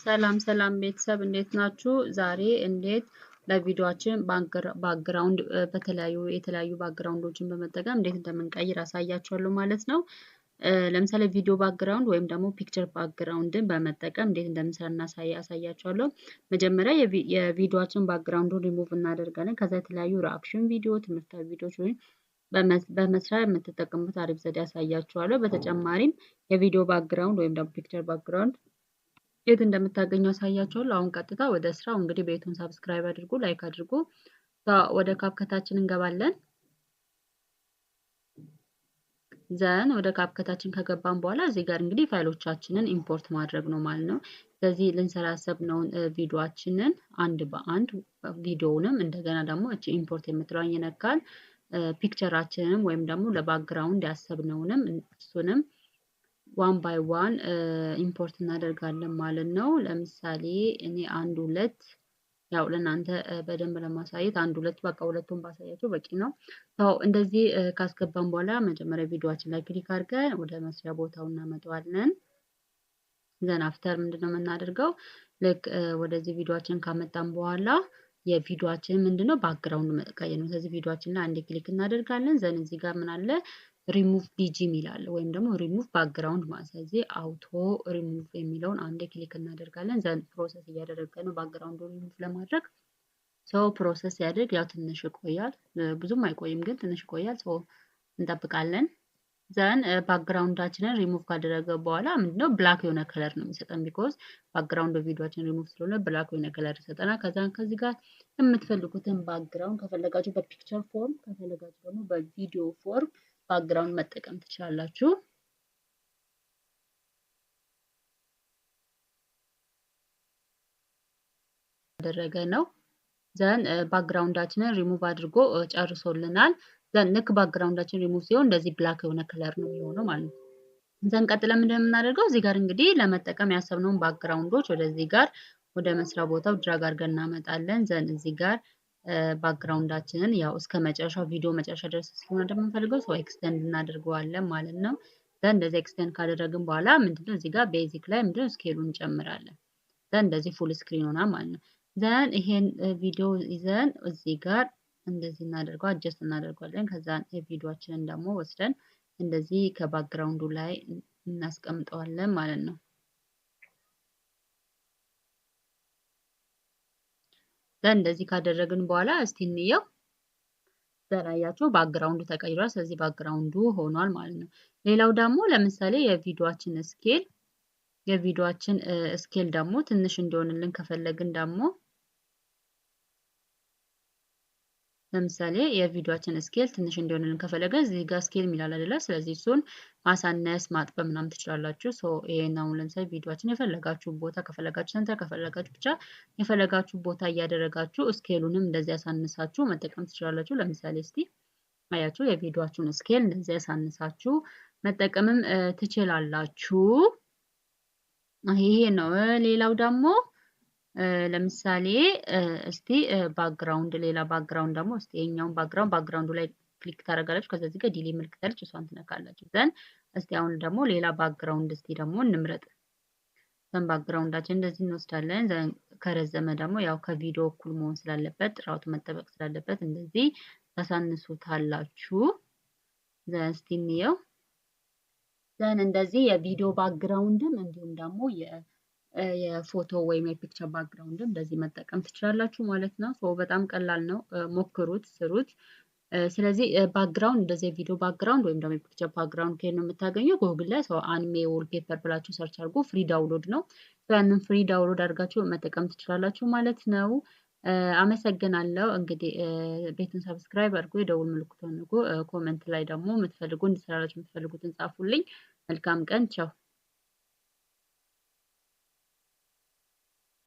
ሰላም ሰላም ቤተሰብ እንዴት ናችሁ? ዛሬ እንዴት ለቪዲዮአችን ባክግራውንድ የተለያዩ ባክግራውንዶችን በመጠቀም እንዴት እንደምንቀይር አሳያችኋለሁ ማለት ነው። ለምሳሌ ቪዲዮ ባክግራውንድ ወይም ደግሞ ፒክቸር ባክግራውንድን በመጠቀም እንዴት እንደምንሰራ አሳያችኋለሁ። መጀመሪያ የቪዲዮአችን ባክግራውንዱን ሪሙቭ እናደርጋለን። ከዛ የተለያዩ ሪአክሽን ቪዲዮ፣ ትምህርታዊ ቪዲዮዎች ወይም በመስራት የምትጠቀሙት አሪፍ ዘዴ አሳያችኋለሁ። በተጨማሪም የቪዲዮ ባክግራውንድ ወይም ደግሞ ፒክቸር ባክግራውንድ የት እንደምታገኙ አሳያችኋለሁ። አሁን ቀጥታ ወደ ስራው እንግዲህ ቤቱን ሰብስክራይብ አድርጉ፣ ላይክ አድርጉ። ወደ ካፕከታችን እንገባለን። ዘን ወደ ካፕከታችን ከገባን በኋላ እዚህ ጋር እንግዲህ ፋይሎቻችንን ኢምፖርት ማድረግ ነው ማለት ነው። ስለዚህ ልንሰራ ያሰብነውን ቪዲዮአችንን አንድ በአንድ ቪዲዮውንም እንደገና ደግሞ እቺ ኢምፖርት የምትለውን ይነካል። ፒክቸራችንንም ወይም ደግሞ ለባክግራውንድ ያሰብነውንም እሱንም ዋን ባይ ዋን ኢምፖርት እናደርጋለን ማለት ነው። ለምሳሌ እኔ አንድ ሁለት ያው ለእናንተ በደንብ ለማሳየት አንድ ሁለት በቃ ሁለቱን ባሳያችሁ በቂ ነው። እንደዚህ ካስገባን በኋላ መጀመሪያ ቪዲዮአችን ላይ ክሊክ አድርገን ወደ መስሪያ ቦታው እናመጣዋለን። ዘን አፍተር ምንድነው የምናደርገው? ልክ ወደዚህ ቪዲዮአችን ካመጣን በኋላ የቪዲዮአችን ምንድነው ባክግራውንድ መቀየር ነው። ስለዚህ ቪዲዮአችን ላይ አንዴ ክሊክ እናደርጋለን። ዘን እዚህ ጋር ምን አለ? ሪሙቭ ቢጂ ይላል ወይም ደግሞ ሪሙቭ ባክግራውንድ ማለት። ስለዚህ አውቶ ሪሙቭ የሚለውን አንዴ ክሊክ እናደርጋለን። ዘን ፕሮሰስ እያደረገ ነው ባክግራውንድ ሪሙቭ ለማድረግ። ፕሮሰስ ሲያደርግ ያው ትንሽ ይቆያል፣ ብዙም አይቆይም ግን ትንሽ ይቆያል። እንጠብቃለን። ዘን ባክግራውንዳችንን ሪሙቭ ካደረገ በኋላ ምንድነው ብላክ የሆነ ከለር ነው የሚሰጠን። ቢኮዝ ባክግራውንድ ቪዲዮአችን ሪሙቭ ስለሆነ ብላክ የሆነ ከለር ይሰጠናል። ከዚህ ጋር የምትፈልጉትን ባክግራውንድ ከፈለጋችሁ በፒክቸር ፎርም ከፈለጋችሁ ደግሞ በቪዲዮ ፎርም ባክግራውንድ መጠቀም ትችላላችሁ። ያደረገ ነው። ዘን ባክግራውንዳችንን ሪሙቭ አድርጎ ጨርሶልናል። ዘን ልክ ባክግራውንዳችን ሪሙቭ ሲሆን እንደዚህ ብላክ የሆነ ከለር ነው የሚሆነው ማለት ነው። ዘን ቀጥለን ምንድን ነው የምናደርገው? እዚህ ጋር እንግዲህ ለመጠቀም ያሰብነውን ባክግራውንዶች ወደዚህ ጋር ወደ መስሪያ ቦታው ድራግ አድርገን እናመጣለን። ዘን እዚህ ጋር ባክግራውንዳችንን ያው እስከ መጨረሻው ቪዲዮ መጨረሻ ድረስ ስለሆነ እንደምንፈልገው ኤክስቴንድ እናደርገዋለን ማለት ነው። ዘን እንደዚህ ኤክስቴንድ ካደረግን በኋላ ምንድነው እዚህ ጋር ቤዚክ ላይ ምንድነው ስኬሉን እንጨምራለን። ዘን እንደዚህ ፉል ስክሪን ሆና ማለት ነው። ዘን ይሄን ቪዲዮ ይዘን እዚህ ጋር እንደዚህ እናደርገው አጀስት እናደርገዋለን። ከዛ ቪዲዮአችንን ደግሞ ወስደን እንደዚህ ከባክግራውንዱ ላይ እናስቀምጠዋለን ማለት ነው። ዘን እንደዚህ ካደረግን በኋላ እስቲ እንየው። ዘራያችሁ ባክግራውንዱ ተቀይሯል። ስለዚህ ባክግራውንዱ ሆኗል ማለት ነው። ሌላው ደግሞ ለምሳሌ የቪዲዮአችን ስኬል ደግሞ ትንሽ እንዲሆንልን ከፈለግን ደግሞ ለምሳሌ የቪዲዮአችን ስኬል ትንሽ እንዲሆንልን ከፈለገ እዚህ ጋር ስኬል የሚላል አይደለ? ስለዚህ እሱን ማሳነስ ማጥበብ ምናምን ትችላላችሁ። ይሄን አሁን ለምሳሌ ቪዲዮአችን የፈለጋችሁ ቦታ ከፈለጋችሁ ሰንተር ከፈለጋችሁ ብቻ የፈለጋችሁ ቦታ እያደረጋችሁ ስኬሉንም እንደዚህ ያሳንሳችሁ መጠቀም ትችላላችሁ። ለምሳሌ እስቲ አያችሁ የቪዲዮአችሁን ስኬል እንደዚህ ያሳንሳችሁ መጠቀምም ትችላላችሁ። ይሄ ነው። ሌላው ደግሞ ለምሳሌ እስቲ ባክግራውንድ ሌላ ባክግራውንድ ደግሞ እስቲ የኛውን ባክግራውንዱ ላይ ክሊክ ታደርጋላችሁ። ከዛ እዚህ ጋር ዲሊት ምልክት አለች፣ እሷን ትነካላችሁ። ዘን እስቲ አሁን ደግሞ ሌላ ባክግራውንድ እስቲ ደግሞ እንምረጥ። ዘን ባክግራውንዳችን እንደዚህ እንወስዳለን። ዘን ከረዘመ ደግሞ ያው ከቪዲዮ እኩል መሆን ስላለበት ጥራቱ መጠበቅ ስላለበት እንደዚህ ታሳንሱታላችሁ። ዘን እስቲ እንየው። ዘን እንደዚህ የቪዲዮ ባክግራውንድም እንዲሁም ደግሞ የፎቶ ወይም የፒክቸር ባክግራውንድም እንደዚህ መጠቀም ትችላላችሁ ማለት ነው። በጣም ቀላል ነው። ሞክሩት፣ ስሩት። ስለዚህ ባክግራውንድ እንደዚህ የቪዲዮ ባክግራውንድ ወይም ደግሞ የፒክቸር ባክግራውንድ ከየት ነው የምታገኘው? ጉግል ላይ አኒሜ ዎልፔፐር ብላችሁ ሰርች አድርጉ። ፍሪ ዳውንሎድ ነው። ያንን ፍሪ ዳውንሎድ አድርጋችሁ መጠቀም ትችላላችሁ ማለት ነው። አመሰግናለሁ። እንግዲህ ቤቱን ሰብስክራይብ አድርጉ፣ የደውል ምልክቱን ንኩ። ኮሜንት ላይ ደግሞ እንድሰራላችሁ የምትፈልጉትን ጻፉልኝ። መልካም ቀን። ቻው።